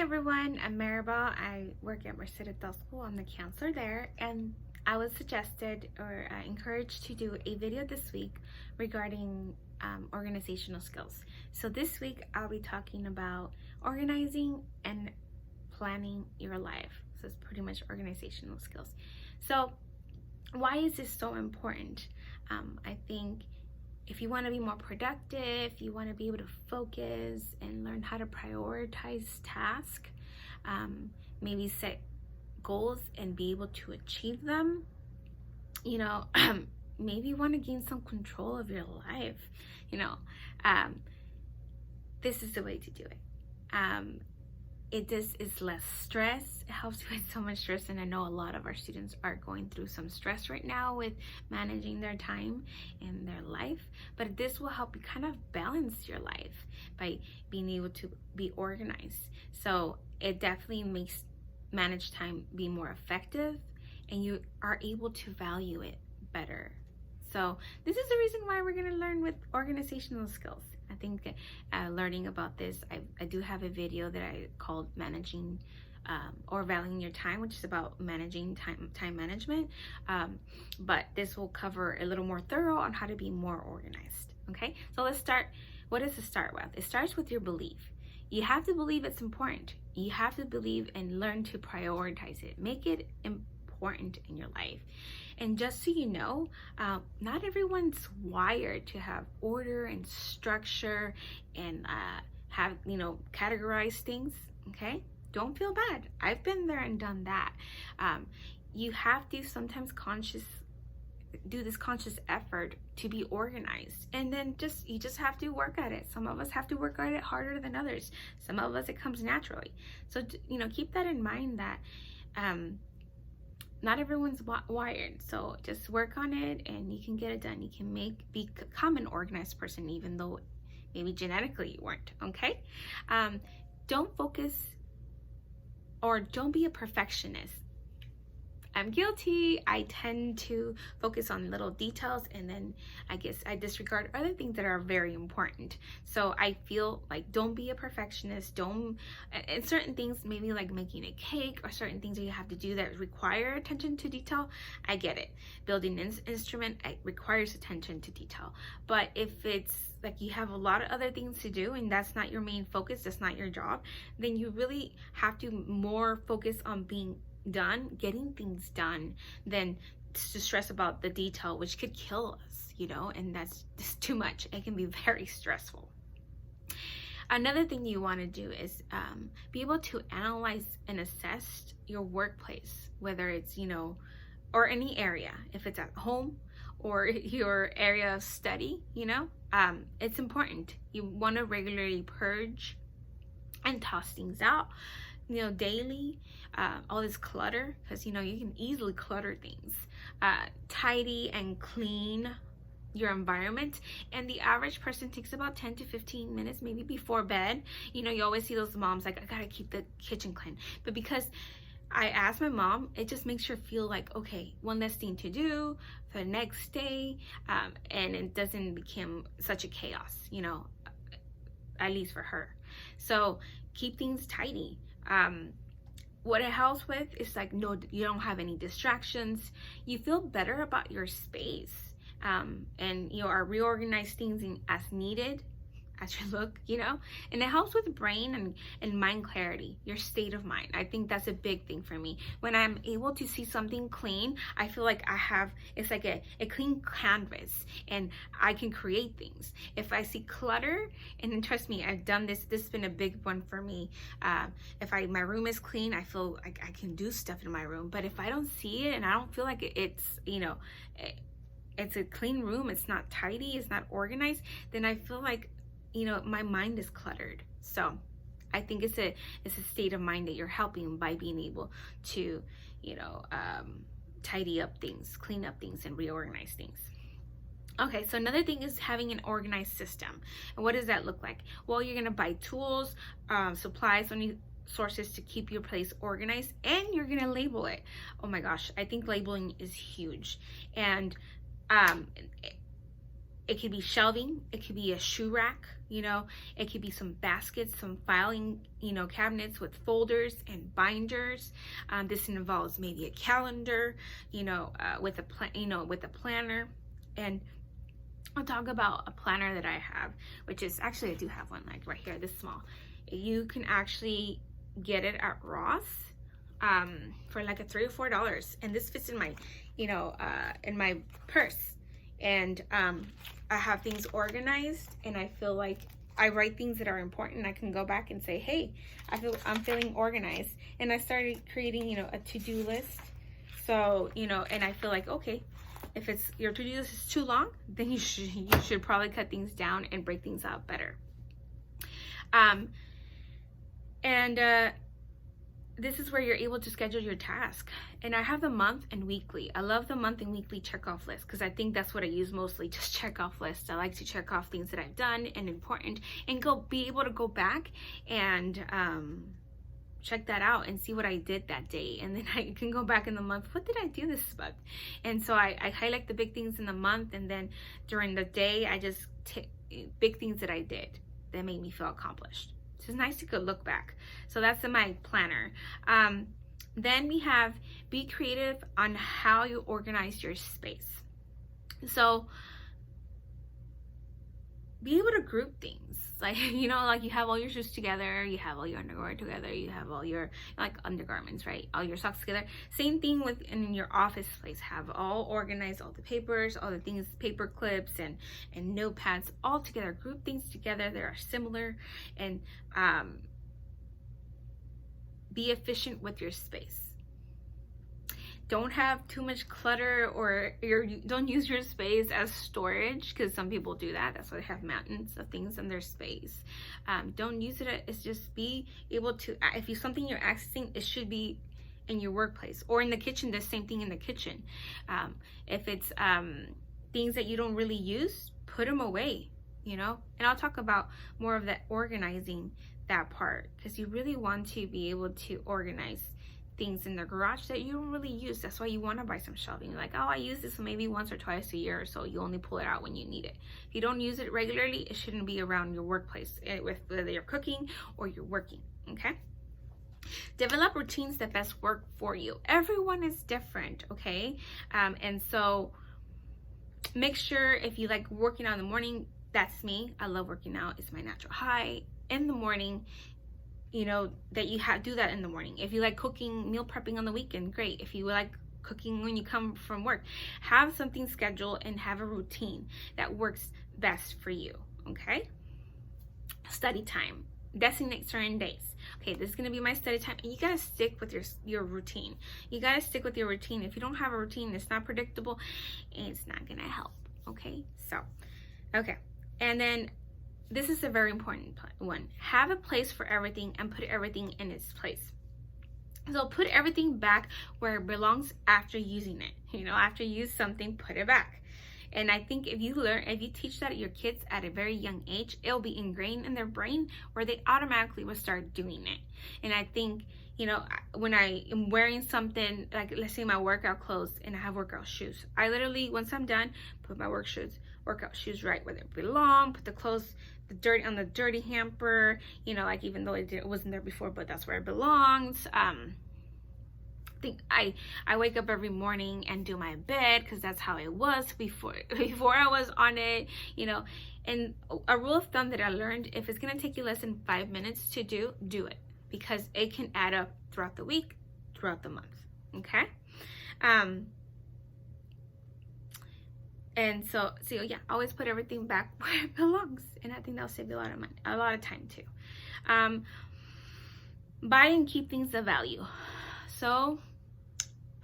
everyone, I'm Maribel. I work at Merced Del School. I'm the counselor there, and I was suggested or encouraged to do a video this week regarding organizational skills. So this week I'll be talking about organizing and planning your life. So it's pretty much organizational skills. So why is this so important? I think if you want to be more productive, you want to be able to focus and learn how to prioritize tasks, maybe set goals and be able to achieve them, maybe you want to gain some control of your life, this is the way to do it. It just is less stress. It helps you with so much stress, and I know a lot of our students are going through some stress right now with managing their time and their life, but this will help you kind of balance your life by being able to be organized. So it definitely makes managed time be more effective, and you are able to value it better. So this is the reason why we're going to learn with organizational skills. I think learning about this, I do have a video that I called managing or valuing your time, which is about managing time management, but this will cover a little more thorough on how to be more organized. Okay, so let's start. What does it start with? It starts with your belief. You have to believe it's important. You have to believe and learn to prioritize it. Make it important in your life. And just so you know, not everyone's wired to have order and structure and have, categorize things. Okay, don't feel bad. I've been there and done that. You have to sometimes do this conscious effort to be organized, and then you just have to work at it. Some of us have to work at it harder than others. Some of us it comes naturally. So keep that in mind that not everyone's wired. So just work on it and you can get it done. You can become an organized person even though maybe genetically you weren't. Okay, don't focus or don't be a perfectionist. I'm guilty. I tend to focus on little details, and then I guess I disregard other things that are very important. So I feel like don't be a perfectionist. And certain things, maybe like making a cake or certain things that you have to do that require attention to detail, I get it. Building an instrument, it requires attention to detail. But if it's like you have a lot of other things to do and that's not your main focus, that's not your job, then you really have to more focus on getting things done than to stress about the detail, which could kill us, and that's just too much. It can be very stressful. Another thing you want to do is be able to analyze and assess your workplace, whether it's, or any area, if it's at home or your area of study, it's important. You want to regularly purge and toss things out, daily, all this clutter, because you can easily clutter things. Tidy and clean your environment, and the average person takes about 10 to 15 minutes maybe before bed. You always see those moms like, I gotta keep the kitchen clean, but because I asked my mom, it just makes her feel like, okay, one less thing to do for the next day, and it doesn't become such a chaos, at least for her. So keep things tidy. What it helps with is like, no, you don't have any distractions. You feel better about your space, and are reorganize things as needed as you look, and it helps with brain and mind clarity, your state of mind. I think that's a big thing for me. When I'm able to see something clean, I feel like it's like a clean canvas and I can create things. If I see clutter, and then trust me, I've done this has been a big one for me. If my room is clean, I feel like I can do stuff in my room. But if I don't see it and I don't feel like it's it's a clean room, it's not tidy, it's not organized, then I feel like my mind is cluttered. So I think it's a state of mind that you're helping by being able to, tidy up things, clean up things, and reorganize things. Okay, so another thing is having an organized system. And what does that look like? Well, you're gonna buy tools, supplies, sources to keep your place organized, and you're gonna label it. Oh my gosh, I think labeling is huge. And It could be shelving, it could be a shoe rack, you know, it could be some baskets, some filing, you know, cabinets with folders and binders. This involves maybe a calendar, you know, with a planner. And I'll talk about a planner that I have, which is actually, I do have one like right here, this small. You can actually get it at Ross for like a $3 or $4, and this fits in my, you know, in my purse. And I have things organized, and I feel like I write things that are important. I can go back and say, hey, I'm feeling organized. And I started creating, you know, a to-do list. So, you know, and I feel like, okay, if it's your to-do list is too long, then you should probably cut things down and break things out better. This is where you're able to schedule your task. And I have the month and weekly. I love the month and weekly check-off list because I think that's what I use mostly, just check-off lists. I like to check off things that I've done and important, and be able to go back and check that out and see what I did that day. And then I can go back in the month, what did I do this month? And so I highlight the big things in the month, and then during the day I just big things that I did that made me feel accomplished. It's nice to go look back. So that's in my planner. Then we have be creative on how you organize your space. So be able to group things. Like, you know, like you have all your shoes together, you have all your underwear together, you have all your like undergarments, right? All your socks together. Same thing with in your office place. Have all organized, all the papers, all the things, paper clips and notepads all together. Group things together that are similar, and be efficient with your space. Don't have too much clutter, or don't use your space as storage, because some people do that. That's why they have mountains of things in their space. Don't use it. It's just be able to, if you something you're accessing, it should be in your workplace or in the kitchen. The same thing in the kitchen. If it's things that you don't really use, put them away, you know. And I'll talk about more of that organizing, that part, because you really want to be able to organize things in the garage that you don't really use. That's why you want to buy some shelving. You're like, oh, I use this maybe once or twice a year or so. You only pull it out when you need it. If you don't use it regularly, it shouldn't be around your workplace, with whether you're cooking or you're working. Okay. Develop routines that best work for you. Everyone is different. Okay. And so make sure, if you like working out in the morning, that's me. I love working out. It's my natural high in the morning. You know, that you do that in the morning. If you like cooking, meal prepping on the weekend, great. If you like cooking when you come from work, have something scheduled and have a routine that works best for you. Okay. Study time. Designate certain days. Okay, this is going to be my study time, and you got to stick with your routine. You got to stick with your routine. If you don't have a routine, it's not predictable, and it's not going to help. Okay, so, okay. And then this is a very important one. Have a place for everything and put everything in its place. So put everything back where it belongs after using it. You know, after you use something, put it back. And I think if you teach that to your kids at a very young age, it'll be ingrained in their brain where they automatically will start doing it. And I think, you know, when I am wearing something, like let's say my workout clothes and I have workout shoes, I literally, once I'm done, put my workout shoes right where they belong, put the clothes, on the dirty hamper, you know, like even though it wasn't there before, but that's where it belongs. I wake up every morning and do my bed because that's how it was before I was on it, you know. And a rule of thumb that I learned, if it's gonna take you less than 5 minutes to do it, because it can add up throughout the week, throughout the month. Okay. And so yeah, always put everything back where it belongs, and I think that'll save you a lot of money, a lot of time too. Buy and keep things of value. So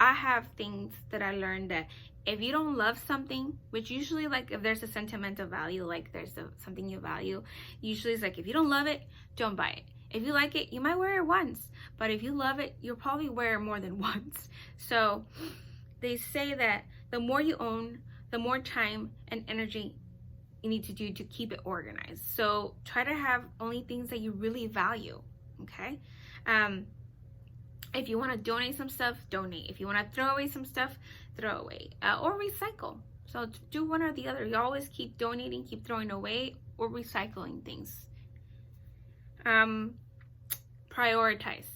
I have things that I learned that if you don't love something, which usually, like if there's a sentimental value, like there's something you value, usually it's like if you don't love it, don't buy it. If you like it, you might wear it once, but if you love it, you'll probably wear it more than once. So they say that the more you own, the more time and energy you need to do to keep it organized. So try to have only things that you really value. Okay. If you want to donate some stuff, donate. If you want to throw away some stuff, throw away, or recycle. So do one or the other. You always keep donating, keep throwing away, or recycling things. Prioritize.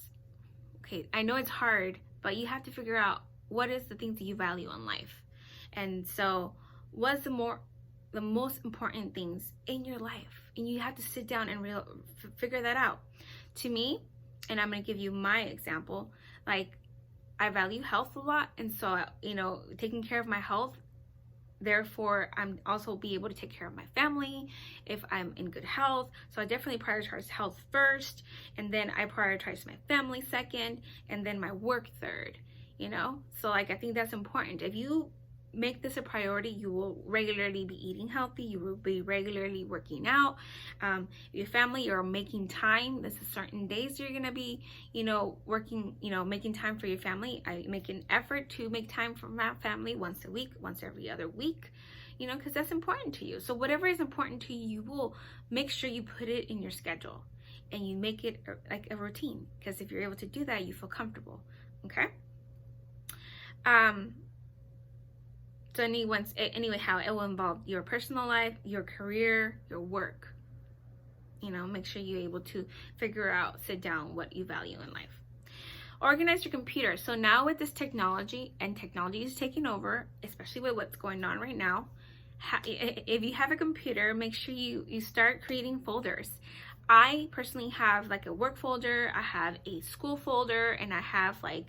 Okay, I know it's hard, but you have to figure out what is the things that you value in life. And so what's the most important things in your life? And you have to sit down and figure that out. To me, and I'm going to give you my example, like I value health a lot, and so taking care of my health, therefore I'm also be able to take care of my family if I'm in good health. So I definitely prioritize health first, and then I prioritize my family second, and then my work third. So like I think that's important. If you make this a priority, you will regularly be eating healthy, you will be regularly working out. Your family, you're making time. This is certain days you're gonna be working, making time for your family. I make an effort to make time for my family once a week, once every other week, because that's important to you. So whatever is important to you, you will make sure you put it in your schedule and you make it like a routine, because if you're able to do that, you feel comfortable. Okay. So anyway, how it will involve your personal life, your career, your work. Make sure you're able to figure out, sit down, what you value in life. Organize your computer. So now with this technology, and technology is taking over, especially with what's going on right now, if you have a computer, make sure you start creating folders. I personally have like a work folder, I have a school folder, and I have like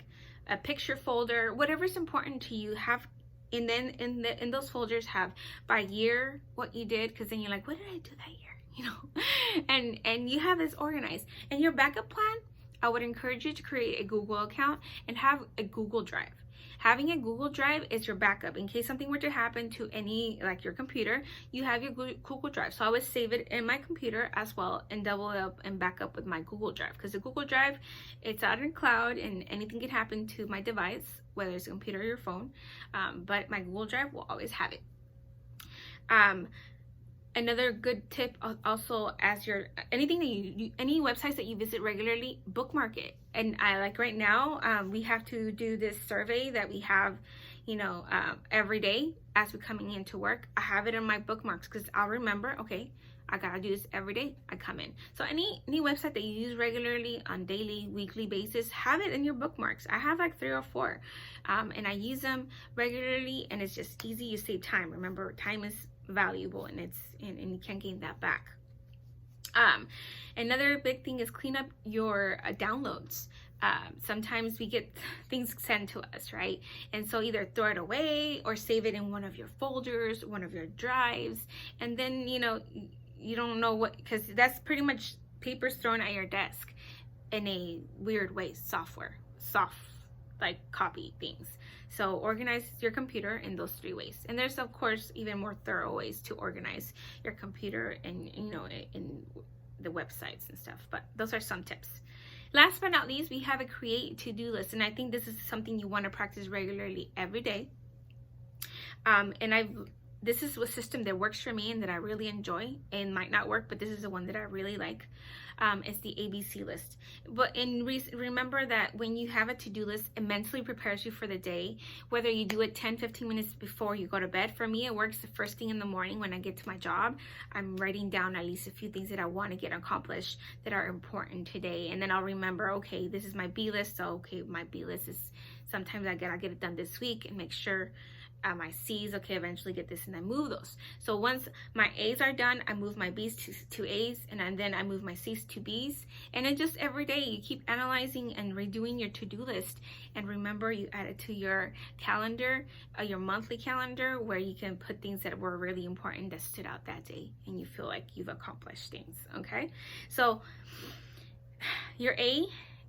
a picture folder. Whatever's important to you, have. And then in those folders have by year what you did, because then you're like, what did I do that year? And you have this organized. And your backup plan, I would encourage you to create a Google account and have a Google Drive. Having a Google Drive is your backup. In case something were to happen to like your computer, you have your Google Drive. So I would save it in my computer as well and double it up and back up with my Google Drive. Because the Google Drive, it's out in the cloud and anything can happen to my device, whether it's a computer or your phone. But my Google Drive will always have it. Another good tip also, as anything that any websites that you visit regularly, bookmark it. And I like right now, we have to do this survey that we have, every day as we're coming into work. I have it in my bookmarks because I'll remember, okay, I gotta do this every day I come in. So any website that you use regularly on daily, weekly basis, have it in your bookmarks. I have like 3 or 4, and I use them regularly, and it's just easy. You save time. Remember, time is valuable, and and you can't gain that back. Another big thing is clean up your downloads. Sometimes we get things sent to us, right? And so either throw it away or save it in one of your folders, one of your drives, and then you don't know what, because that's pretty much papers thrown at your desk in a weird way, soft like copy things. So organize your computer in those 3 ways. And there's of course even more thorough ways to organize your computer and in the websites and stuff, but those are some tips. Last but not least, we have a create to-do list, and I think this is something you want to practice regularly every day. This is a system that works for me and that I really enjoy. It might not work, but this is the one that I really like. It's the ABC list. But remember that when you have a to-do list, it mentally prepares you for the day, whether you do it 10-15 minutes before you go to bed. For me, it works the first thing in the morning when I get to my job. I'm writing down at least a few things that I want to get accomplished that are important today. And then I'll remember, okay, this is my B list. So, okay, my B list is sometimes I gotta get it done this week, and make sure my C's, okay, eventually get this, and I move those. So once my A's are done, I move my B's to A's, and then I move my C's to B's. And then just every day you keep analyzing and redoing your to-do list. And remember, you add it to your calendar, your monthly calendar, where you can put things that were really important that stood out that day, and you feel like you've accomplished things. Okay, so your A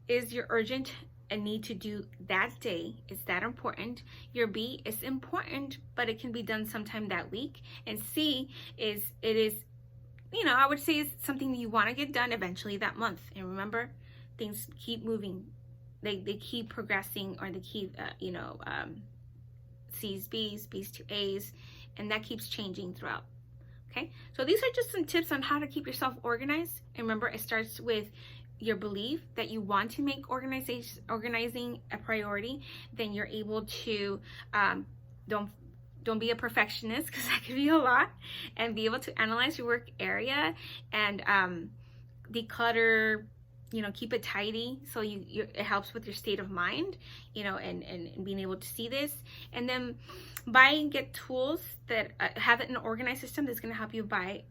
is your urgent and need to do that day. Is that important? Your B is important, but it can be done sometime that week. And C is, I would say it's something you want to get done eventually that month. And remember, things keep moving. They keep progressing, or they keep, C's, B's to A's, and that keeps changing throughout. Okay, so these are just some tips on how to keep yourself organized. And remember, it starts with your belief that you want to make organizing a priority. Then you're able to don't don't be a perfectionist, because that could be a lot, and be able to analyze your work area and declutter, you know, keep it tidy, so it helps with your state of mind, you know, and being able to see this. And then buy and get tools that have an organized system that's going to help you buy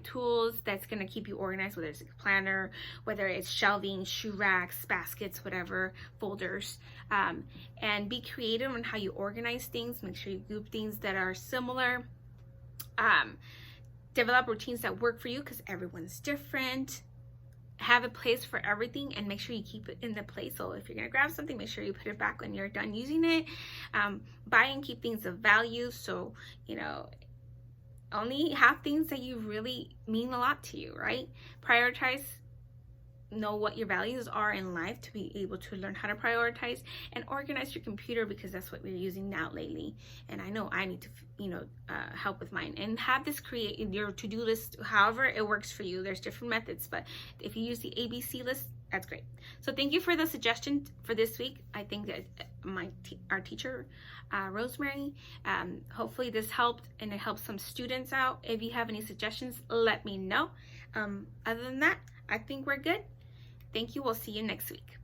tools that's going to keep you organized, whether it's a planner, whether it's shelving, shoe racks, baskets, whatever, folders. And be creative on how you organize things. Make sure you group things that are similar. Develop routines that work for you, because everyone's different. Have a place for everything, and make sure you keep it in the place. So if you're gonna grab something, make sure you put it back when you're done using it. Buy and keep things of value, so you know, only have things that you really mean a lot to you, right? Prioritize, know what your values are in life to be able to learn how to prioritize, and organize your computer, because that's what we're using now lately. And I know I need to, you know, help with mine. And have this, create your to-do list however it works for you. There's different methods, but if you use the ABC list, that's great. So thank you for the suggestion for this week. I think that our teacher, Rosemary, hopefully this helped, and it helps some students out. If you have any suggestions, let me know. Other than that, I think we're good. Thank you. We'll see you next week.